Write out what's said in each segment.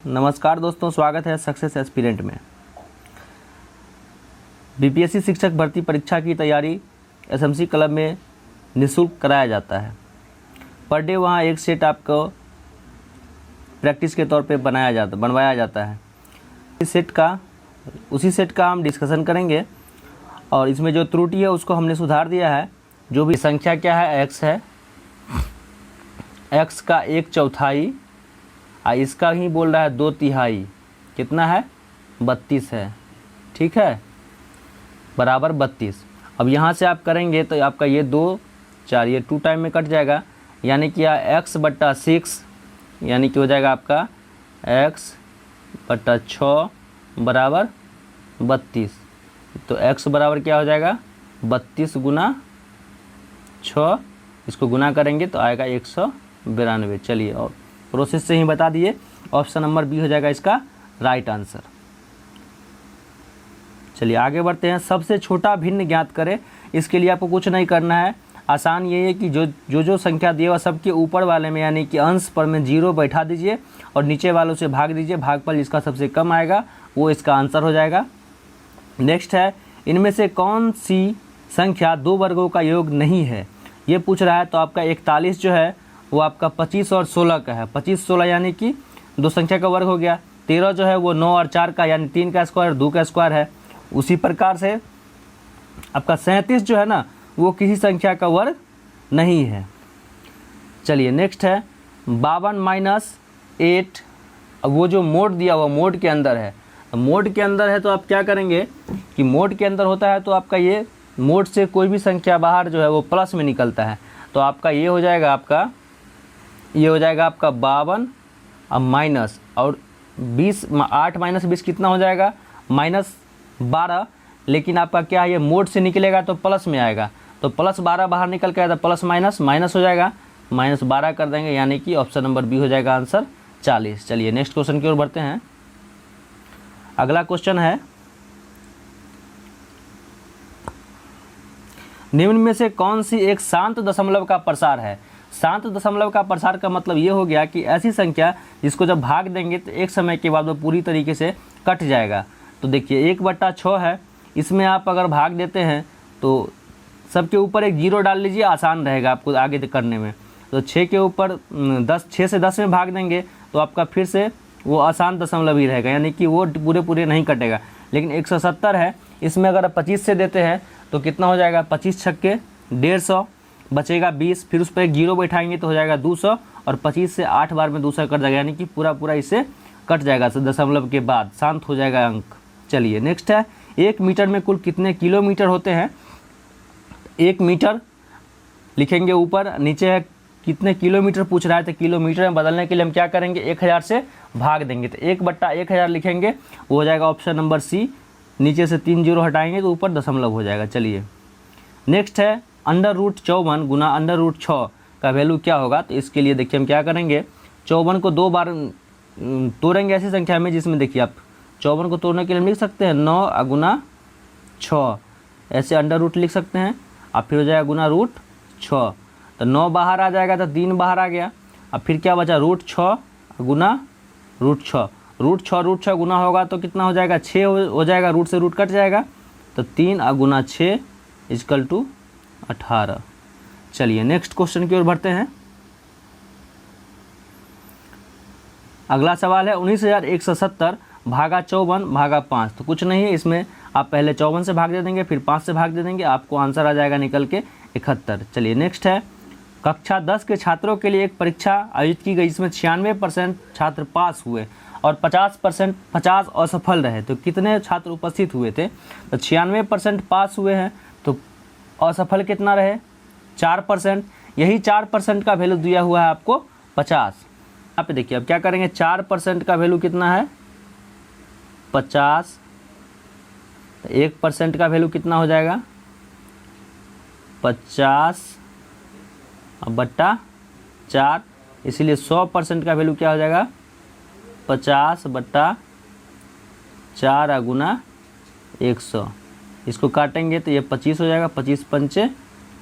नमस्कार दोस्तों, स्वागत है सक्सेस एस्पिरेंट में। बीपीएससी शिक्षक भर्ती परीक्षा की तैयारी एसएमसी क्लब में निःशुल्क कराया जाता है। पर डे वहाँ एक सेट आपको प्रैक्टिस के तौर पे बनवाया जाता है। उसी सेट का हम डिस्कशन करेंगे और इसमें जो त्रुटि है उसको हमने सुधार दिया है। जो भी संख्या क्या है, x है, x का 1/4 इसका ही बोल रहा है 2/3 कितना है, 32 है। ठीक है, बराबर 32। अब यहाँ से आप करेंगे तो आपका ये 2 4 ये 2 टाइम में कट जाएगा, यानी कि x/6 यानी कि हो जाएगा आपका x/6 बराबर 32। तो x बराबर क्या हो जाएगा, 32 गुना 6, इसको गुना करेंगे तो आएगा 192। चलिए, और प्रोसेस से ही बता दिए, ऑप्शन नंबर बी हो जाएगा इसका राइट आंसर। चलिए आगे बढ़ते हैं। सबसे छोटा भिन्न ज्ञात करें। इसके लिए आपको कुछ नहीं करना है, आसान ये है कि जो संख्या दिए हुआ सबके ऊपर वाले में यानी कि अंश पर में 0 बैठा दीजिए और नीचे वालों से भाग दीजिए। भागफल जिसका सबसे कम आएगा वो इसका आंसर हो जाएगा। नेक्स्ट है, इनमें से कौन सी संख्या 2 वर्गों का योग नहीं है, ये पूछ रहा है। तो आपका 41 जो है वो आपका 25 और 16 का है। 25 16 यानी कि 2 संख्या का वर्ग हो गया। 13 जो है वो 9 और 4 का यानी 3 का स्क्वायर 2 का स्क्वायर है। उसी प्रकार से आपका 37 जो है ना वो किसी संख्या का वर्ग नहीं है। चलिए नेक्स्ट है 52 - 8। अब वो जो मोड दिया हुआ मोड के अंदर है, मोड के अंदर है तो आप क्या करेंगे कि मोड के अंदर होता है तो आपका ये मोड से कोई भी संख्या बाहर जो है वो प्लस में निकलता है। तो आपका ये हो जाएगा आपका 52 अब माइनस और 20 8 - 20 कितना हो जाएगा, -12। लेकिन आपका क्या है, ये मोड से निकलेगा तो प्लस में आएगा, तो +12 बाहर निकल के आया तो प्लस माइनस माइनस हो जाएगा, -12 कर देंगे, यानी कि ऑप्शन नंबर बी हो जाएगा आंसर 40। चलिए नेक्स्ट क्वेश्चन की ओर बढ़ते हैं। अगला क्वेश्चन है, निम्न में से कौन सी एक शांत दशमलव का प्रसार है। शांत दशमलव का प्रसार का मतलब ये हो गया कि ऐसी संख्या जिसको जब भाग देंगे तो एक समय के बाद वो पूरी तरीके से कट जाएगा। तो देखिए 1/6 है, इसमें आप अगर भाग देते हैं तो सबके ऊपर एक 0 डाल लीजिए, आसान रहेगा आपको आगे करने में। तो 6 के ऊपर 6 से 10 में भाग देंगे तो आपका फिर से वो आसान दशमलव ही रहेगा, यानी कि वो पूरे नहीं कटेगा। लेकिन 170 है, इसमें अगर 25 से देते हैं तो कितना हो जाएगा, 25 छक्के 150, बचेगा 20, फिर उस पर एक 0 बैठाएंगे तो हो जाएगा 200 और 25 से 8 बार में 200 कट जाएगा, यानी कि पूरा इससे कट जाएगा दशमलव के बाद, शांत हो जाएगा अंक। चलिए नेक्स्ट है, 1 मीटर में कुल कितने किलोमीटर होते हैं। 1 मीटर लिखेंगे ऊपर, नीचे है कितने किलोमीटर पूछ रहा है, तो किलोमीटर में बदलने के लिए हम क्या करेंगे, 1000 से भाग देंगे तो 1/1000 लिखेंगे, वो हो जाएगा ऑप्शन नंबर सी। नीचे से 3 0 हटाएंगे तो ऊपर दशमलव हो जाएगा। चलिए नेक्स्ट है, √54 गुना √6 का वैल्यू क्या होगा। तो इसके लिए देखिए हम क्या करेंगे, 54 को 2 बार तोड़ेंगे ऐसी संख्या में जिसमें देखिए आप 54 को तोड़ने के लिए हम लिख सकते हैं 9 गुना 6, ऐसे अंडर लिख सकते हैं। अब फिर हो जाएगा गुना √6, तो 9 बाहर आ जाएगा तो 3 बाहर आ गया। अब फिर क्या बचा, √6 गुना √6, √6 गुना होगा तो कितना हो जाएगा, 6 हो जाएगा, रूट से रूट कट जाएगा, तो 3 गुना 6 = 18। चलिए नेक्स्ट क्वेश्चन की ओर बढ़ते हैं। अगला सवाल है 19,170 भागा 54 भागा 5। तो कुछ नहीं है, इसमें आप पहले 54 से भाग दे देंगे, फिर 5 से भाग दे देंगे, आपको आंसर आ जाएगा निकल के 71। चलिए नेक्स्ट है, कक्षा 10 के छात्रों के लिए एक परीक्षा आयोजित की गई, इसमें 96% छात्र पास हुए और 50% असफल रहे। तो कितने छात्र उपस्थित हुए थे, तो 96% पास हुए हैं, तो असफल कितना रहे, 4%। यही 4% का वैल्यू दिया हुआ है आपको 50। यहाँ पे देखिए अब क्या करेंगे, 4% का वैल्यू कितना है, 50, तो 1% का वैल्यू कितना हो जाएगा, 50/4, इसीलिए 100% का वैल्यू क्या हो जाएगा, 50/4 गुना 100। इसको काटेंगे तो ये 25 हो जाएगा, 25 पंचे,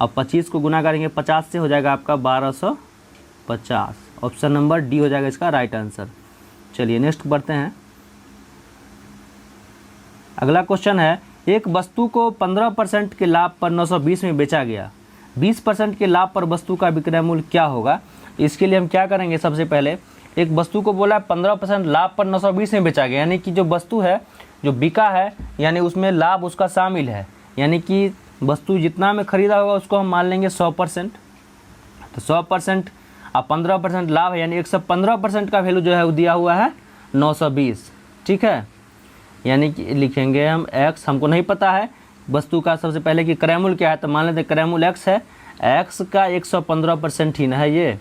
अब 25 को गुना करेंगे 50 से, हो जाएगा आपका 1250। ऑप्शन नंबर डी हो जाएगा इसका राइट आंसर। चलिए नेक्स्ट बढ़ते हैं। अगला क्वेश्चन है, एक वस्तु को 15% के लाभ पर 920 में बेचा गया, 20% के लाभ पर वस्तु का विक्रय मूल्य क्या होगा। इसके लिए हम क्या करेंगे, सबसे पहले एक वस्तु को बोला 15% लाभ पर 920 में बेचा गया, यानी कि जो वस्तु है जो बिका है यानी उसमें लाभ उसका शामिल है, यानी कि वस्तु जितना में खरीदा होगा उसको हम मान लेंगे 100%। तो 100% और 15% लाभ है, यानी 115% का वैल्यू जो है वो दिया हुआ है 920। ठीक है, यानी कि लिखेंगे हम x, हमको नहीं पता है वस्तु का सबसे पहले कि क्रय मूल्य क्या है, तो मान लेते हैं क्रय मूल्य x है, x का 115% ही ना है ये,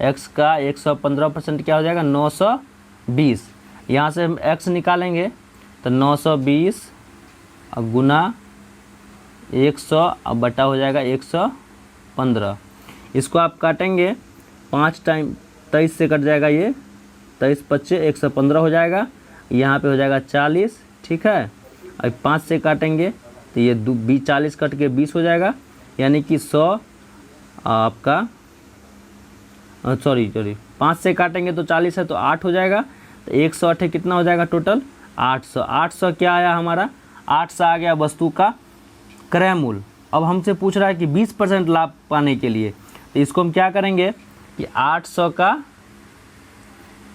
x का 115% क्या हो जाएगा 920। यहाँ से हम x निकालेंगे तो 920 और गुना 100 और बटा हो जाएगा 115। इसको आप काटेंगे 5 टाइम 23 से कट जाएगा, ये 23 25 115 हो जाएगा, यहाँ पे हो जाएगा 40। ठीक है, अब 5 से काटेंगे तो ये 40 कट के 20 हो जाएगा, यानी कि 100 आपका सॉरी 5 से काटेंगे तो 40 है तो 8 हो जाएगा, तो 108 कितना हो जाएगा टोटल 800। 800 क्या आया हमारा, 800 आ गया वस्तु का क्रय मूल्य। अब हमसे पूछ रहा है कि 20% लाभ पाने के लिए, तो इसको हम क्या करेंगे कि 800 का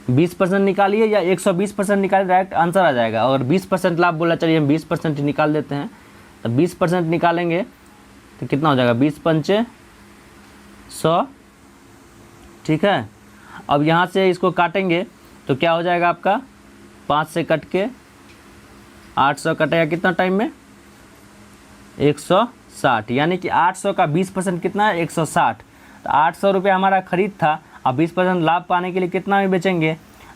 20% निकालिए या 120% निकालिए, डायरेक्ट आंसर आ जाएगा। और 20% लाभ बोला, चलिए हम 20% निकाल देते हैं, तो 20% निकालेंगे तो कितना हो जाएगा 20 पंचे 100। ठीक है, अब यहाँ से इसको काटेंगे तो क्या हो जाएगा आपका 5 से कट के 800 कटेगा कितना टाइम में 160, यानी कि 800 का 20% कितना है 160। तो 800 रुपये हमारा खरीद था, अब 20% लाभ पाने के लिए कितना में बेचेंगे,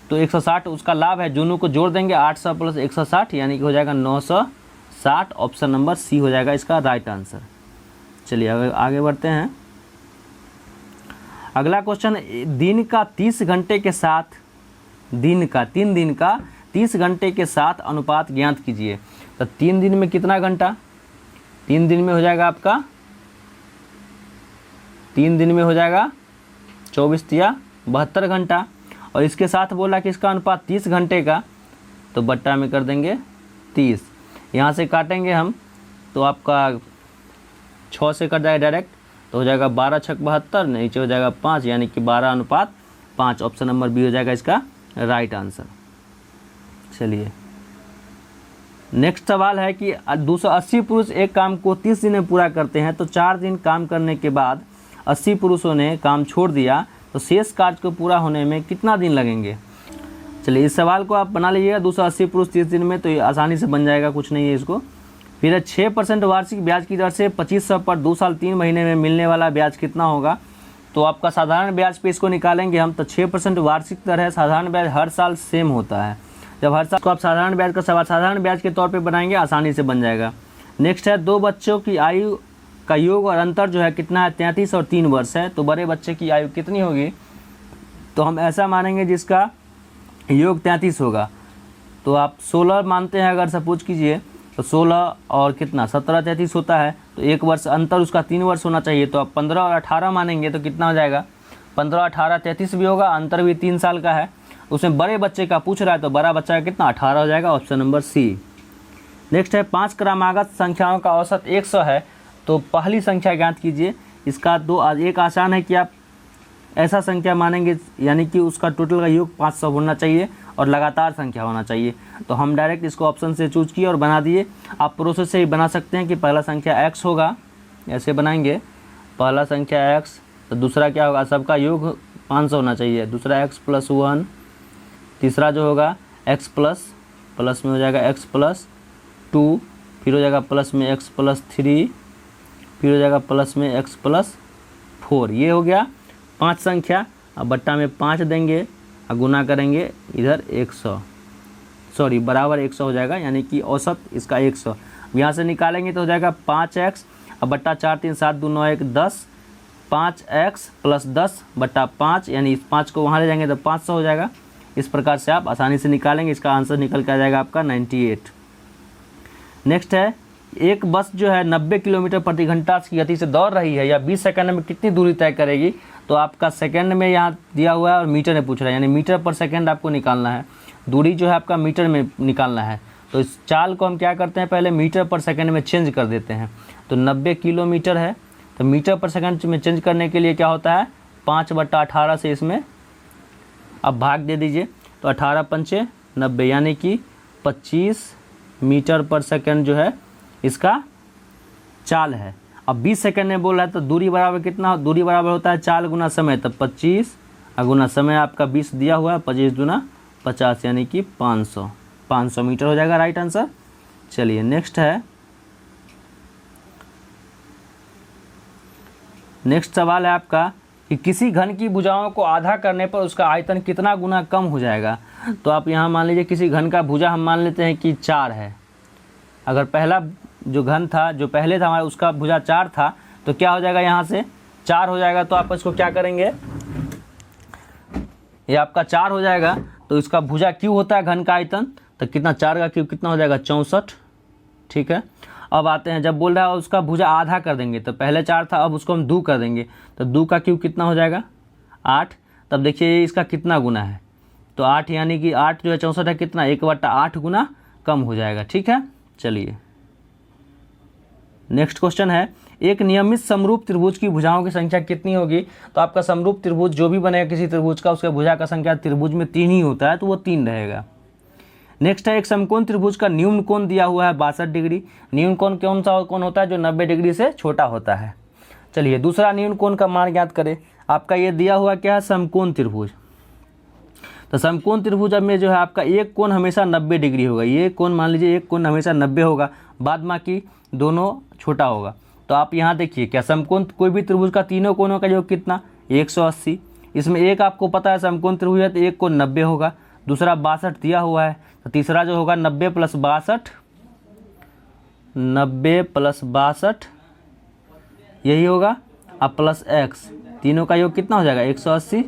तो 160 उसका लाभ है, दोनों को जोड़ देंगे 800 प्लस 160 यानी कि हो जाएगा 960। ऑप्शन नंबर सी हो जाएगा इसका राइट आंसर। चलिए आगे बढ़ते हैं। अगला क्वेश्चन, दिन का 30 घंटे के साथ दिन का 30 घंटे के साथ अनुपात ज्ञात कीजिए। तो 3 दिन में कितना घंटा, 3 दिन में हो जाएगा आपका 3 दिन में हो जाएगा 24 या 72 घंटा, और इसके साथ बोला कि इसका अनुपात 30 घंटे का, तो बट्टा में कर देंगे 30। यहाँ से काटेंगे हम तो आपका 6 से कट जाएगा डायरेक्ट, तो हो जाएगा 12 छक 72, नीचे हो जाएगा 5 यानी कि 12:5। ऑप्शन नंबर बी हो जाएगा इसका राइट आंसर। चलिए नेक्स्ट सवाल है कि 280 पुरुष एक काम को 30 दिन में पूरा करते हैं, तो 4 दिन काम करने के बाद 80 पुरुषों ने काम छोड़ दिया, तो शेष कार्य को पूरा होने में कितना दिन लगेंगे। चलिए इस सवाल को आप बना लीजिएगा, 280 पुरुष 30 दिन में, तो ये आसानी से बन जाएगा, कुछ नहीं है इसको। फिर 6% वार्षिक ब्याज की दर से 2500 पर 2 साल 3 महीने में मिलने वाला ब्याज कितना होगा। तो आपका साधारण ब्याज पे इसको निकालेंगे हम, तो 6% वार्षिक दर है, साधारण ब्याज हर साल सेम होता है, जब हर साल को आप साधारण ब्याज का सवाल साधारण ब्याज के तौर पे बनाएंगे आसानी से बन जाएगा। नेक्स्ट है, 2 बच्चों की आयु का योग और अंतर जो है कितना है 33 और 3 वर्ष है, तो बड़े बच्चे की आयु कितनी होगी, तो हम ऐसा मानेंगे जिसका योग 33 होगा, तो आप 16 मानते हैं अगर सपोज कीजिए, तो 16 और कितना 17 33 होता है, तो 1 वर्ष अंतर उसका 3 वर्ष होना चाहिए, तो आप 15 और 18 मानेंगे तो कितना हो जाएगा 15 18 33 भी होगा, अंतर भी 3 साल का है। उसमें बड़े बच्चे का पूछ रहा है तो बड़ा बच्चा का कितना 18 हो जाएगा, ऑप्शन नंबर सी। नेक्स्ट है, 5 क्रमागत संख्याओं का औसत 100 है, तो पहली संख्या ज्ञात कीजिए। इसका एक आसान है कि आप ऐसा संख्या मानेंगे यानी कि उसका टोटल का योग 500 होना चाहिए और लगातार संख्या होना चाहिए, तो हम डायरेक्ट इसको ऑप्शन से चूज किए और बना दिए। आप प्रोसेस से ही बना सकते हैं कि पहला संख्या x होगा, ऐसे बनाएंगे पहला संख्या x, तो दूसरा क्या होगा सबका योग 500 होना चाहिए, दूसरा x + 1, तीसरा जो होगा x प्लस में हो जाएगा x + 2, फिर हो जाएगा प्लस में x + 3, फिर हो जाएगा प्लस में x + 4। ये हो गया 5 संख्या। अब बट्टा में 5 देंगे और गुना करेंगे इधर 100 बराबर 100 हो जाएगा, यानी कि औसत इसका 100। यहाँ से निकालेंगे तो हो जाएगा 5x अब बट्टा 4 3 7 2 9 1 10, 5x + 10 बट्टा 5, यानी इस 5 को वहाँ ले जाएंगे तो 500 हो जाएगा। इस प्रकार से आप आसानी से निकालेंगे, इसका आंसर निकल के आ जाएगा आपका 98। नेक्स्ट है, एक बस जो है 90 किलोमीटर प्रति घंटा की गति से दौड़ रही है, या 20 सेकंड में कितनी दूरी तय करेगी। तो आपका सेकंड में यहाँ दिया हुआ है और मीटर में पूछ रहा है, यानी मीटर पर सेकंड आपको निकालना है। दूरी जो है आपका मीटर में निकालना है। तो इस चाल को हम क्या करते हैं, पहले मीटर पर सेकंड में चेंज कर देते हैं। तो 90 किलोमीटर है, तो मीटर पर सेकंड में चेंज करने के लिए क्या होता है, 5/18 से इसमें अब भाग दे दीजिए। तो 18 पंचे 90, यानी कि 25 मीटर पर सेकंड जो है इसका चाल है। अब 20 सेकंड में बोल रहा है, तो दूरी बराबर कितना, दूरी बराबर होता है चाल गुना समय। तब 25 गुना समय आपका 20 दिया हुआ है, 25 दूना 50, यानी कि 500 मीटर हो जाएगा राइट आंसर। चलिए नेक्स्ट है, नेक्स्ट सवाल है आपका कि किसी घन की भुजाओं को आधा करने पर उसका आयतन कितना गुना कम हो जाएगा। तो आप यहाँ मान लीजिए किसी घन का भुजा हम मान लेते हैं कि 4 है। अगर पहला जो घन था, जो पहले था हमारा, उसका भुजा 4 था, तो क्या हो जाएगा, यहाँ से 4 हो जाएगा। तो आप इसको क्या करेंगे, ये आपका 4 हो जाएगा। तो इसका भुजा क्यों होता है घन का आयतन, तो कितना, 4 का क्यूब कितना हो जाएगा, 64। ठीक है, अब आते हैं, जब बोल रहा है उसका भुजा आधा कर देंगे, तो पहले 4 था, अब उसको हम 2 कर देंगे, तो 2 का क्यूब कितना हो जाएगा, 8। तब देखिए इसका कितना गुना है, तो 8, यानी कि 8 जो है 64 है, कितना, 1/8 गुना कम हो जाएगा। ठीक है, चलिए नेक्स्ट क्वेश्चन है, एक नियमित समरूप त्रिभुज की भुजाओं की संख्या कितनी होगी। तो आपका समरूप त्रिभुज जो भी बनेगा किसी त्रिभुज का, उसका भुजा का संख्या त्रिभुज में 3 ही होता है, तो वो 3 रहेगा। नेक्स्ट है, एक समकोण त्रिभुज का न्यून कोण दिया हुआ है 62 डिग्री। न्यून कोण कौन सा कोण होता है, जो 90 डिग्री से छोटा होता है। चलिए दूसरा न्यून कोण का मान ज्ञात करें। आपका ये दिया हुआ क्या है, समकोण त्रिभुज। तो समकोण त्रिभुज में जो है आपका एक कोण हमेशा 90 डिग्री होगा। ये कोण मान लीजिए एक कोण हमेशा 90 होगा, बाद बाकी दोनों छोटा होगा। तो आप यहाँ देखिए, क्या समकोण, कोई भी त्रिभुज का तीनों कोणों का योग कितना, 180। इसमें एक आपको पता है समकोण त्रिभुज है, तो एक कोण 90 होगा, दूसरा 62 दिया हुआ है, तो तीसरा जो होगा 90 + 62, 90 + 62 यही होगा, अब प्लस x, तीनों का योग कितना हो जाएगा, 180।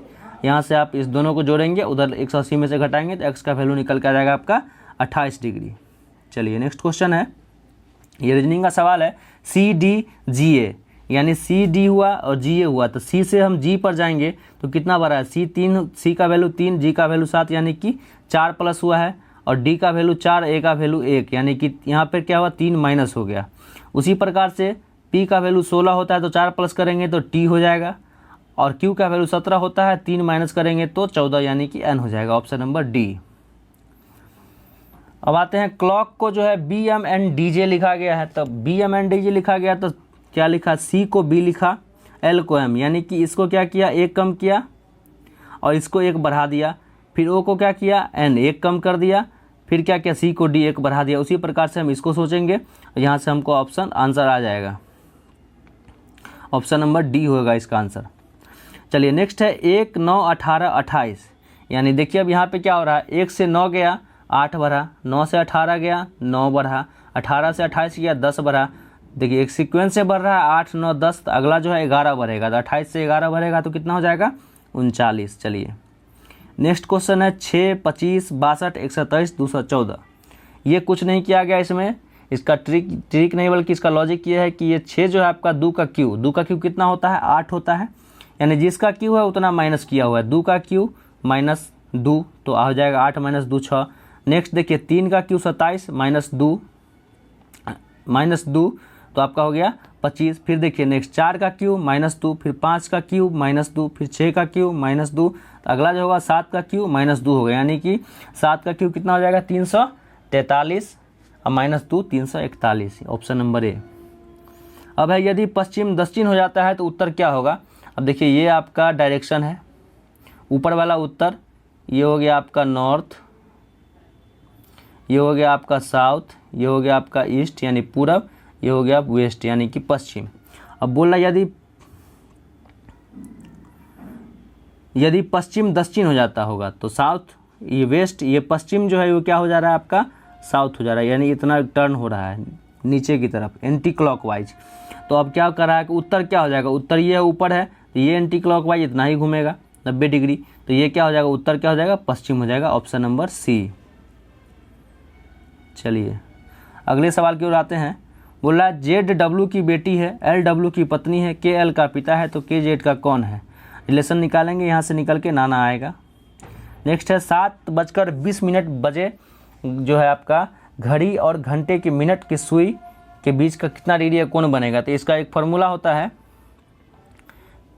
यहाँ से आप इस दोनों को जोड़ेंगे, उधर 180 में से घटाएंगे, तो x का वैल्यू निकल के आ जाएगा आपका 28 डिग्री। चलिए नेक्स्ट क्वेश्चन है, ये रीजनिंग का सवाल है, CDGA, यानी CD हुआ और GA हुआ, तो C से हम G पर जाएंगे तो कितना बड़ा है, C का वैल्यू 3, G का वैल्यू 7, यानी कि 4 प्लस हुआ है, और D का वैल्यू 4, A का वैल्यू 1, यानी कि यहाँ पर क्या हुआ, 3 माइनस हो गया। उसी प्रकार से P का वैल्यू 16 होता है, तो 4 प्लस करेंगे तो T हो जाएगा, और Q का वैल्यू 17 होता है, 3 माइनस करेंगे तो 14, यानी कि N हो जाएगा, ऑप्शन नंबर D। अब आते हैं, क्लॉक को जो है BMNDJ लिखा गया है। तो BMNDJ लिखा गया तो क्या लिखा, C को B लिखा, L को M, यानी कि इसको क्या किया, 1 कम किया और इसको 1 बढ़ा दिया, फिर O को क्या किया, N 1 कम कर दिया, फिर क्या किया, C को D 1 बढ़ा दिया। उसी प्रकार से हम इसको सोचेंगे, यहाँ से हमको ऑप्शन आंसर आ जाएगा, ऑप्शन नंबर D होगा इसका आंसर। चलिए नेक्स्ट है, 1, 9, 18, 28, यानी देखिए अब यहाँ पे क्या हो रहा है, 1 से 9 गया 8 बढ़ा, 9 से 18 गया 9 बढ़ा, 18 से 28 गया 10 बढ़ा। देखिए एक सीक्वेंस से बढ़ रहा है 8, 9, 10, तो अगला जो है 11 बढ़ेगा, तो 28 से 11 बढ़ेगा तो कितना हो जाएगा, 39। चलिए नेक्स्ट क्वेश्चन है, 6, 25, 62, 127, 214। ये कुछ नहीं किया गया इसमें, इसका ट्रिक नहीं बल्कि इसका लॉजिक ये है कि ये 6 जो है आपका 2 का क्यूब कितना होता है, 8 होता है, यानी जिसका क्यू है उतना माइनस किया हुआ है, 2 का क्यूब माइनस 2, तो आ जाएगा 8 - 2 6। नेक्स्ट देखिए 3 का क्यूब 27 माइनस 2 तो आपका हो गया 25। फिर देखिए नेक्स्ट 4 का क्यूब -2, फिर 5 का क्यूब -2, फिर 6 का क्यूब -2, तो अगला जो होगा 7 का क्यूब -2 होगा, यानी कि 7 का क्यूब कितना हो जाएगा, 343 और -2 341, ऑप्शन नंबर ए। अब है, यदि पश्चिम दक्षिण हो जाता है तो उत्तर क्या होगा। अब देखिए ये आपका डायरेक्शन है, ऊपर वाला उत्तर, ये हो गया आपका नॉर्थ, ये हो गया आपका साउथ, ये हो गया आपका ईस्ट यानी पूरब, ये हो गया वेस्ट यानी कि पश्चिम। अब बोल रहा यदि पश्चिम दक्षिण हो जाता होगा तो साउथ, ये वेस्ट, ये पश्चिम जो है वो क्या हो जा रहा है आपका साउथ हो जा रहा है, यानी इतना टर्न हो रहा है नीचे की तरफ एंटी क्लॉकवाइज। तो अब क्या कर रहा है कि उत्तर क्या हो जाएगा, उत्तर ये ऊपर है तो ये एंटी क्लॉकवाइज इतना ही घूमेगा 90 डिग्री, तो ये क्या हो जाएगा, उत्तर क्या हो जाएगा, पश्चिम हो जाएगा, ऑप्शन नंबर सी। चलिए अगले सवाल की ओर आते हैं। बोल रहा है ZW की बेटी है, LW की पत्नी है, KL का पिता है, तो KZ का कौन है। रिलेशन निकालेंगे, यहाँ से निकल के नाना आएगा। नेक्स्ट है 7:20 बजे जो है आपका घड़ी और घंटे की मिनट की सुई के बीच का कितना डिग्री कोण बनेगा। तो इसका एक फार्मूला होता है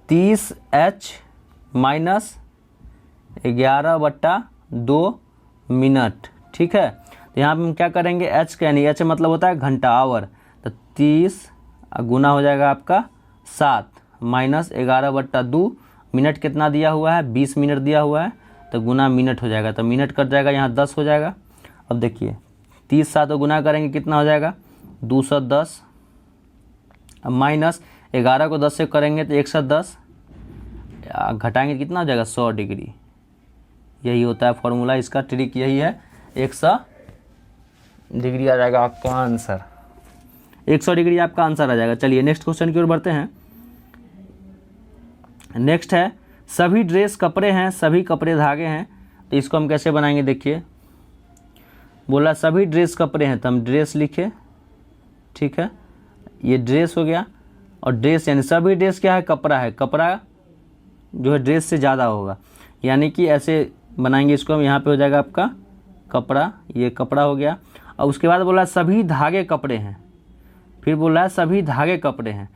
30h माइनस 11/2 मिनट, ठीक है। तो यहाँ पे हम क्या करेंगे, h का यानी h मतलब होता है घंटा, आवर। तो 30 गुना हो जाएगा आपका 7 माइनस 11/2 मिनट कितना दिया हुआ है, 20 मिनट दिया हुआ है, तो गुना मिनट हो जाएगा। तो मिनट कट जाएगा, यहाँ 10 हो जाएगा। अब देखिए 30 7 गुना करेंगे कितना हो जाएगा 210, अब माइनस 11 को 10 से करेंगे तो 110, घटाएंगे कितना हो जाएगा 100 डिग्री। यही होता है फॉर्मूला, इसका ट्रिक यही है, 100 डिग्री आ जाएगा आपका आंसर, 100 डिग्री आपका आंसर आ जाएगा। चलिए नेक्स्ट क्वेश्चन की ओर बढ़ते हैं। नेक्स्ट है सभी ड्रेस कपड़े हैं, सभी कपड़े धागे हैं। तो इसको हम कैसे बनाएंगे, देखिए बोला सभी ड्रेस कपड़े हैं, तो हम ड्रेस लिखे, ठीक है, ये ड्रेस हो गया। और ड्रेस यानी सभी ड्रेस क्या है, कपड़ा है, कपड़ा जो है ड्रेस से ज़्यादा होगा, यानी कि ऐसे बनाएंगे इसको हम। यहाँ पे हो जाएगा आपका कपड़ा, ये कपड़ा हो गया। और उसके बाद बोला सभी धागे कपड़े हैं, फिर बोला है सभी धागे कपड़े हैं,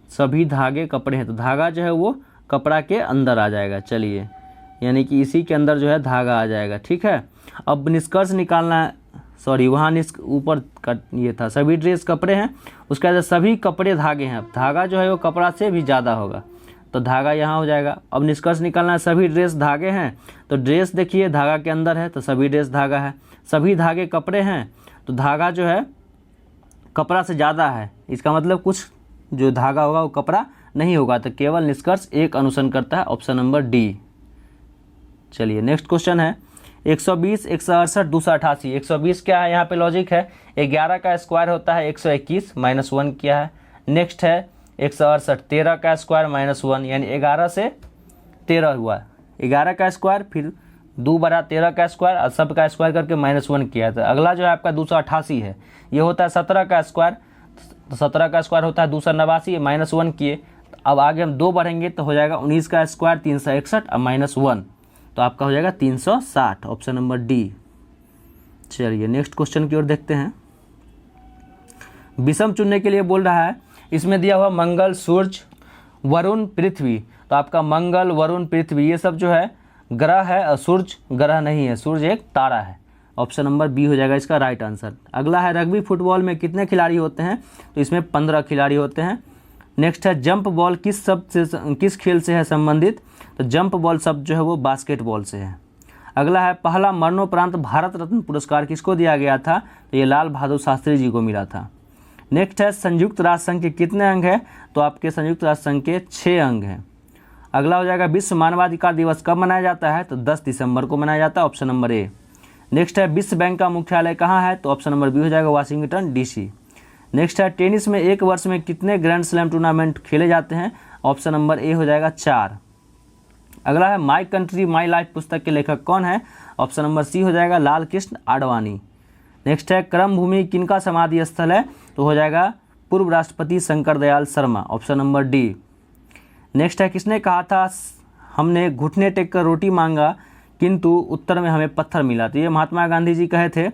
सभी धागे कपड़े हैं, तो धागा जो है वो कपड़ा के अंदर आ जाएगा। चलिए यानी कि इसी के अंदर जो है धागा आ जाएगा, ठीक है। अब निष्कर्ष निकालना है, सॉरी वहाँ ऊपर का ये था सभी ड्रेस कपड़े हैं, उसके बाद सभी कपड़े धागे हैं। धागा जो है वो कपड़ा से भी ज़्यादा होगा, तो धागा यहाँ हो जाएगा। अब निष्कर्ष निकालना है सभी ड्रेस धागे हैं, तो ड्रेस देखिए धागा के अंदर है, तो सभी ड्रेस धागा है। सभी धागे कपड़े हैं, तो धागा जो है कपड़ा से ज़्यादा है, इसका मतलब कुछ जो धागा होगा वो कपड़ा नहीं होगा। तो केवल निष्कर्ष एक अनुसरण करता है, ऑप्शन नंबर डी। चलिए नेक्स्ट क्वेश्चन है 120, 168, 288। 120 क्या है, यहाँ पे लॉजिक है, 11 का स्क्वायर होता है 121 माइनस 1 क्या है। नेक्स्ट है 168, 13 का स्क्वायर माइनस 1, यानी 11 से 13 हुआ, 11 का स्क्वायर फिर 2 बड़ा 13 का स्क्वायर और सब का स्क्वायर करके -1 किया था। अगला जो है आपका 288 है, ये होता है 17 का स्क्वायर, तो 17 का स्क्वायर होता है 289, -1 किए। अब आगे हम 2 बढ़ेंगे तो हो जाएगा 19 का स्क्वायर 361 और -1, तो आपका हो जाएगा 360, ऑप्शन नंबर डी। चलिए नेक्स्ट क्वेश्चन की ओर देखते हैं। विषम चुनने के लिए बोल रहा है, इसमें दिया हुआ मंगल, सूर्य, वरुण, पृथ्वी। तो आपका मंगल, वरुण, पृथ्वी ये सब जो है ग्रह है और सूर्य ग्रह नहीं है, सूर्य एक तारा है। ऑप्शन नंबर बी हो जाएगा इसका राइट आंसर। अगला है रग्बी फुटबॉल में कितने खिलाड़ी होते हैं, तो इसमें 15 खिलाड़ी होते हैं। नेक्स्ट है जंप बॉल किस खेल से है संबंधित, तो जंप बॉल शब्द जो है वो बास्केटबॉल से है। अगला है पहला मरणोपरांत भारत रत्न पुरस्कार किसको दिया गया था, तो ये लाल बहादुर शास्त्री जी को मिला था। नेक्स्ट है संयुक्त राष्ट्र संघ के कितने अंग हैं, तो आपके संयुक्त राष्ट्र संघ के 6 अंग हैं। अगला हो जाएगा विश्व मानवाधिकार दिवस कब मनाया जाता है, तो 10 दिसंबर को मनाया जाता है, ऑप्शन नंबर ए। नेक्स्ट है विश्व बैंक का मुख्यालय कहाँ है, तो ऑप्शन नंबर बी हो जाएगा वाशिंगटन डीसी। नेक्स्ट है टेनिस में एक वर्ष में कितने ग्रैंड स्लैम टूर्नामेंट खेले जाते हैं, ऑप्शन नंबर ए हो जाएगा 4। अगला है माई कंट्री माई लाइफ पुस्तक के लेखक कौन है, ऑप्शन नंबर सी हो जाएगा लाल कृष्ण आडवाणी। नेक्स्ट है क्रम भूमि किनका समाधि स्थल है, तो हो जाएगा पूर्व राष्ट्रपति Shankar Dayal Sharma, option number D. Next है किसने कहा था हमने घुटने टेक कर रोटी मांगा किंतु उत्तर में हमें पत्थर मिला, तो ये महात्मा गांधी जी कहे थे।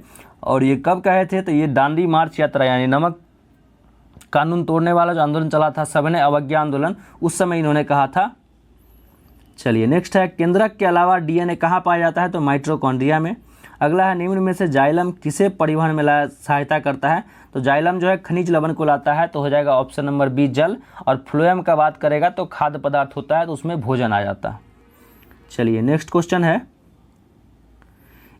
और ये कब कहे थे, तो ये दांडी मार्च यात्रा यानी नमक कानून तोड़ने वाला जो आंदोलन चला था सविनय अवज्ञा आंदोलन, उस समय इन्होंने कहा था। चलिए नेक्स्ट है केंद्रक के अलावा डीएनए कहाँ पाया जाता है, तो माइटोकॉन्ड्रिया में। अगला है निम्न में से जाइलम किसे परिवहन में सहायता करता है, तो जाइलम जो है खनिज लवण को लाता है, तो हो जाएगा ऑप्शन नंबर बी जल। और फ्लोएम का बात करेगा तो खाद्य पदार्थ होता है, तो उसमें भोजन आ जाता है। चलिए नेक्स्ट क्वेश्चन है,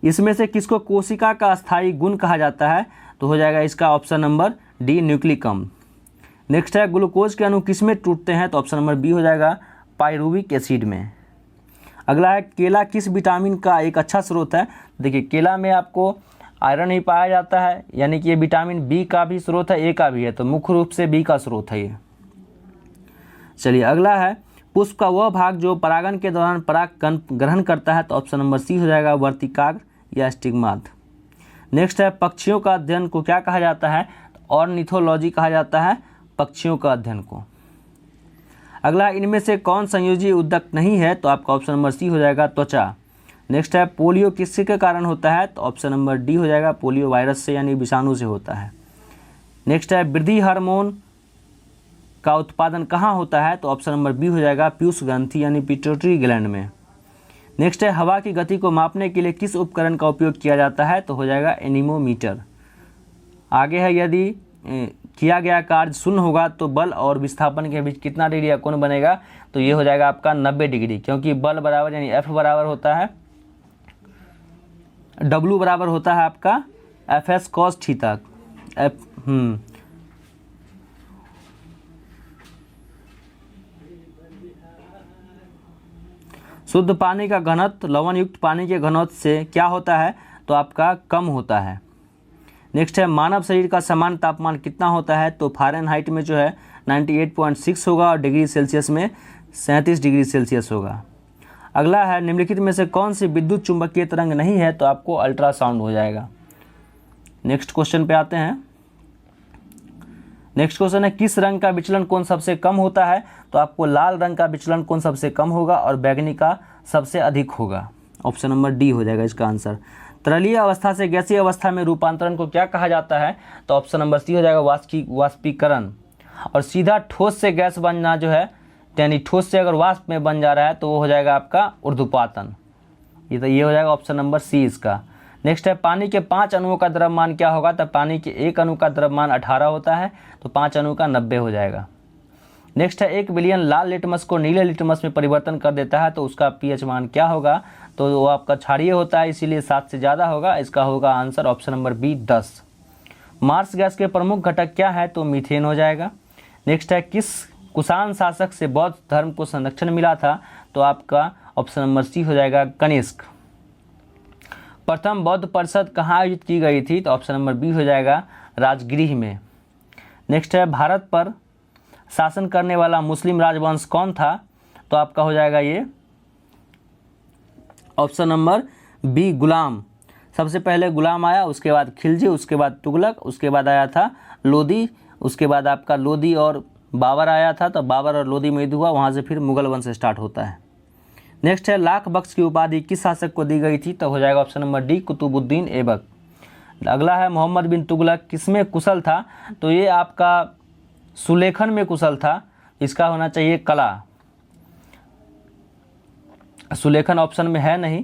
इसमें से किसको कोशिका का अस्थायी गुण कहा जाता है, तो हो जाएगा इसका ऑप्शन नंबर डी न्यूक्लिकम। नेक्स्ट है ग्लूकोज के अणु किस में टूटते हैं, तो ऑप्शन नंबर बी हो जाएगा पायरुविक एसिड में। अगला है केला किस विटामिन का एक अच्छा स्रोत है, देखिए केला में आपको आयरन ही पाया जाता है, यानी कि ये विटामिन बी का भी स्रोत है, ए का भी है, तो मुख्य रूप से बी का स्रोत है ये। चलिए अगला है पुष्प का वह भाग जो परागन के दौरान पराग ग्रहण करता है, तो ऑप्शन नंबर सी हो जाएगा वर्तिकाग्र या स्टिग्मात। नेक्स्ट है पक्षियों का अध्ययन को क्या कहा जाता है, ऑर्निथोलॉजी कहा जाता है पक्षियों का अध्ययन को। अगला, इनमें से कौन संयोजी ऊतक नहीं है? तो आपका ऑप्शन नंबर सी हो जाएगा त्वचा। नेक्स्ट है, पोलियो किसके कारण होता है? तो ऑप्शन नंबर डी हो जाएगा, पोलियो वायरस से यानी विषाणु से होता है। नेक्स्ट है, वृद्धि हार्मोन का उत्पादन कहाँ होता है? तो ऑप्शन नंबर बी हो जाएगा, पीयूष ग्रंथि यानी पिट्यूटरी ग्लैंड में। नेक्स्ट है, हवा की गति को मापने के लिए किस उपकरण का उपयोग किया जाता है? तो हो जाएगा एनीमोमीटर। आगे है, यदि किया गया कार्य शून्य होगा तो बल और विस्थापन के बीच कितना डिग्री का कोण बनेगा? तो ये हो जाएगा आपका 90 डिग्री, क्योंकि बल बराबर यानी F बराबर होता है, W बराबर होता है आपका FS cos थीटा। शुद्ध पानी का घनत्व लवण युक्त पानी के घनत्व से क्या होता है? तो आपका कम होता है। नेक्स्ट है, मानव शरीर का सामान्य तापमान कितना होता है? तो फ़ारेनहाइट में जो है 98.6 होगा और डिग्री सेल्सियस में 37 डिग्री सेल्सियस होगा। अगला है, निम्नलिखित में से कौन सी विद्युत चुंबकीय तरंग नहीं है? तो आपको अल्ट्रासाउंड हो जाएगा। नेक्स्ट क्वेश्चन पे आते हैं। नेक्स्ट क्वेश्चन है, किस रंग का विचलन कोण सबसे कम होता है? तो आपको लाल रंग का विचलन कोण सबसे कम होगा और बैंगनी का सबसे अधिक होगा। ऑप्शन नंबर डी हो जाएगा इसका आंसर। तरलीय अवस्था से गैसीय अवस्था में रूपांतरण को क्या कहा जाता है? तो ऑप्शन नंबर सी हो जाएगा, वाष्पीकरण। और सीधा ठोस से गैस बनना जो है, यानी ठोस से अगर वाष्प में बन जा रहा है तो वो हो जाएगा आपका ऊर्ध्वपातन। ये हो जाएगा ऑप्शन नंबर सी इसका। नेक्स्ट है, पानी के 5 अणुओं का द्रव्यमान क्या होगा? तो पानी के 1 अणु का द्रव्यमान 18 होता है, तो 5 अणु का 90 हो जाएगा। नेक्स्ट है, 1 बिलियन लाल लिटमस को नीले लिटमस में परिवर्तन कर देता है, तो उसका पीएच मान क्या होगा? तो वो आपका क्षारीय होता है, इसीलिए 7 से ज़्यादा होगा। इसका होगा answer option number B 10। Marsh gas के प्रमुख घटक क्या है? तो मीथेन हो जाएगा। नेक्स्ट है, किस कुषाण शासक से बौद्ध धर्म को संरक्षण मिला था? तो आपका ऑप्शन नंबर सी हो जाएगा, कनिष्क। प्रथम बौद्ध परिषद कहाँ आयोजित की गई थी? तो ऑप्शन नंबर बी हो जाएगा, राजगृह में। नेक्स्ट है, भारत पर शासन करने वाला मुस्लिम राजवंश कौन था? तो आपका हो जाएगा ये ऑप्शन नंबर बी, गुलाम। सबसे पहले गुलाम आया, उसके बाद खिलजी, उसके बाद तुगलक, उसके बाद आया था लोदी, उसके बाद आपका लोदी और बाबर आया था, तो बाबर और लोदी में युद्ध हुआ, वहाँ से फिर मुगल वंश स्टार्ट होता है। नेक्स्ट है, लाख बख्श की उपाधि किस शासक को दी गई थी? तो हो जाएगा option number D, Qutbuddin Aibak. अगला है, मोहम्मद बिन तुगलक किसमें कुशल था? तो ये आपका सुलेखन में कुशल था, इसका होना चाहिए कला। सुलेखन ऑप्शन में है नहीं।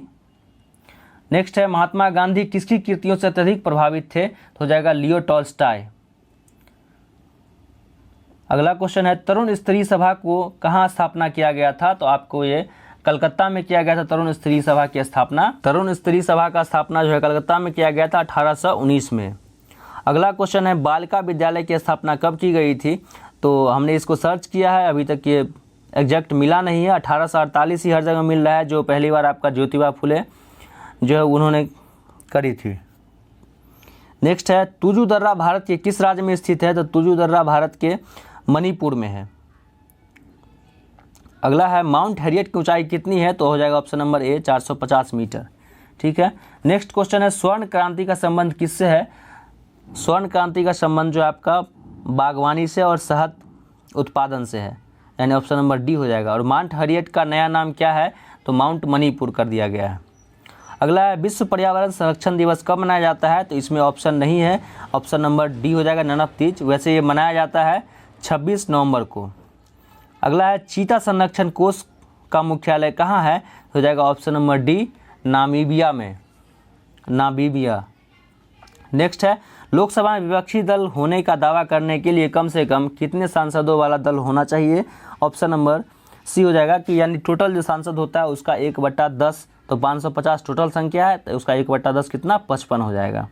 नेक्स्ट है, महात्मा गांधी किसकी कृतियों से अत्यधिक प्रभावित थे? तो हो जाएगा लियो टॉल्स्टॉय। अगला क्वेश्चन है, तरुण स्त्री सभा को कहाँ स्थापना किया गया था? तो आपको ये कलकत्ता में किया गया था तरुण स्त्री सभा की स्थापना। तरुण स्त्री सभा का स्थापना जो है कलकत्ता में किया गया था 1819 में। अगला क्वेश्चन है, बालिका विद्यालय की स्थापना कब की गई थी? तो हमने इसको सर्च किया है, अभी तक ये एग्जैक्ट मिला नहीं है। 1848 ही हर जगह मिल रहा है, जो पहली बार आपका ज्योतिबा फुले जो है उन्होंने करी थी। नेक्स्ट है, तुजू दर्रा भारत के किस राज्य में स्थित है? तो तुजू दर्रा भारत के मणिपुर में है। अगला है, माउंट हैरियट की ऊंचाई कितनी है? तो हो जाएगा ऑप्शन नंबर ए, 450 मीटर। ठीक है। नेक्स्ट क्वेश्चन है, स्वर्ण क्रांति का संबंध किससे है? स्वर्ण क्रांति का संबंध जो आपका बागवानी से और शहद उत्पादन से है, यानी ऑप्शन नंबर डी हो जाएगा। और माउंट हैरियट का नया नाम क्या है? तो माउंट मणिपुर कर दिया गया है। अगला है, विश्व पर्यावरण संरक्षण दिवस कब मनाया जाता है? तो इसमें ऑप्शन नहीं है, ऑप्शन नंबर डी हो जाएगा, नन ऑफ तीज। वैसे ये मनाया जाता है 26 नवंबर को। अगला है, चीता संरक्षण कोष का मुख्यालय कहाँ है? हो जाएगा ऑप्शन नंबर डी, नामीबिया में, नामीबिया। नेक्स्ट है, लोकसभा में विपक्षी दल होने का दावा करने के लिए कम से कम कितने सांसदों वाला दल होना चाहिए? ऑप्शन नंबर सी हो जाएगा कि यानी टोटल जो सांसद होता है उसका 1/10, तो 550 टोटल संख्या है, तो उसका 1/10 कितना? 55 हो जाएगा।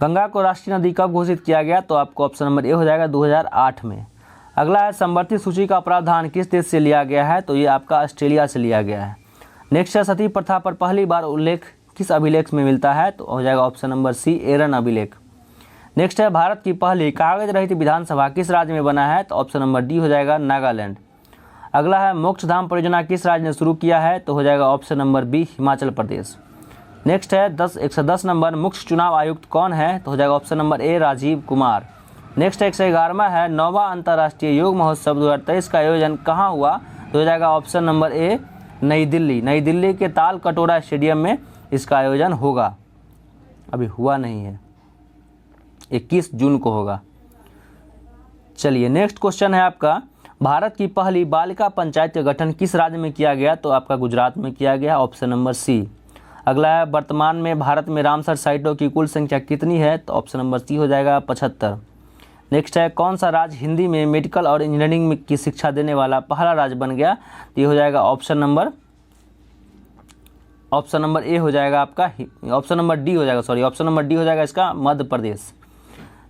गंगा को राष्ट्रीय नदी कब घोषित किया गया? तो आपको ऑप्शन नंबर ए हो जाएगा, 2008 में। अगला है, संवर्धित सूची का प्रावधान किस देश से लिया गया है? तो ये आपका ऑस्ट्रेलिया से लिया गया है। नेक्स्ट है, सती प्रथा पर पहली बार उल्लेख किस अभिलेख में मिलता है? तो हो जाएगा ऑप्शन नंबर सी, एरन अभिलेख। नेक्स्ट है, भारत की पहली कागज रहित विधानसभा किस राज्य में बना है? तो ऑप्शन नंबर डी हो जाएगा, नागालैंड। अगला है, मोक्षधाम परियोजना किस राज्य ने शुरू किया है? तो हो जाएगा option number B, Himachal Pradesh. Next है, 110 नंबर, मुख्य चुनाव आयुक्त कौन है? तो हो जाएगा option number A, Rajeev Kumar. Next 111वां है 9वां अंतर्राष्ट्रीय योग महोत्सव 2023 का आयोजन कहाँ हुआ? तो हो जाएगा ऑप्शन नंबर ए नई दिल्ली। नई दिल्ली के ताल कटोरा स्टेडियम में इसका आयोजन होगा, अभी हुआ नहीं है, 21 जून को होगा। चलिए नेक्स्ट क्वेश्चन है आपका, भारत की पहली बालिका पंचायत का गठन किस राज्य में किया गया? तो आपका गुजरात में किया गया, ऑप्शन नंबर सी। अगला है, वर्तमान में भारत में रामसर साइटों की कुल संख्या कितनी है? तो ऑप्शन नंबर सी हो जाएगा 75। नेक्स्ट है, कौन सा राज्य हिंदी में मेडिकल और इंजीनियरिंग की शिक्षा देने वाला पहला राज्य बन गया? तो ये हो जाएगा ऑप्शन नंबर ए हो जाएगा आपका, ऑप्शन नंबर डी हो जाएगा, सॉरी ऑप्शन नंबर डी हो जाएगा इसका, मध्य प्रदेश।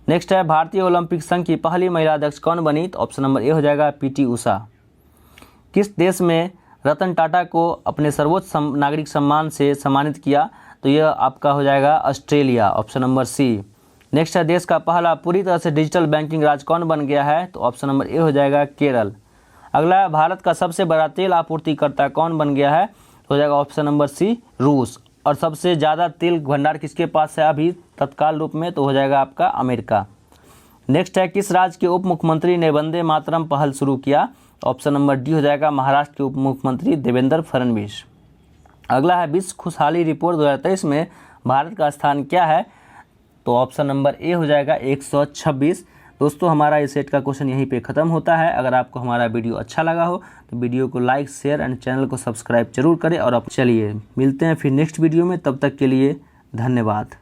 नेक्स्ट है, भारतीय ओलंपिक संघ की पहली महिला अध्यक्ष कौन बनी? तो ऑप्शन नंबर ए हो जाएगा पीटी उषा। किस देश में रतन टाटा को अपने सर्वोच्च नागरिक सम्मान से सम्मानित किया? तो यह आपका हो जाएगा Australia, option number C. Next है, देश का पहला पूरी तरह से डिजिटल बैंकिंग राज्य कौन बन गया है? तो ऑप्शन नंबर ए हो जाएगा केरल। अगला है, भारत का सबसे बड़ा तेल आपूर्तिकर्ता कौन बन गया है? तो हो जाएगा ऑप्शन नंबर सी रूस। और सबसे ज़्यादा तेल भंडार किसके पास है अभी तत्काल रूप में? तो हो जाएगा आपका अमेरिका। नेक्स्ट है, किस राज्य के उप मुख्यमंत्री ने वंदे मातरम पहल शुरू किया? ऑप्शन नंबर डी हो जाएगा महाराष्ट्र के उप मुख्यमंत्री देवेंद्र फडणवीस। अगला है, विश्व खुशहाली रिपोर्ट 2023 में भारत का स्थान क्या है? तो ऑप्शन नंबर ए हो जाएगा 126। दोस्तों हमारा इस सेट का क्वेश्चन यहीं पे ख़त्म होता है। अगर आपको हमारा वीडियो अच्छा लगा हो तो वीडियो को लाइक, शेयर एंड चैनल को सब्सक्राइब जरूर करें। और अब चलिए मिलते हैं फिर नेक्स्ट वीडियो में, तब तक के लिए धन्यवाद।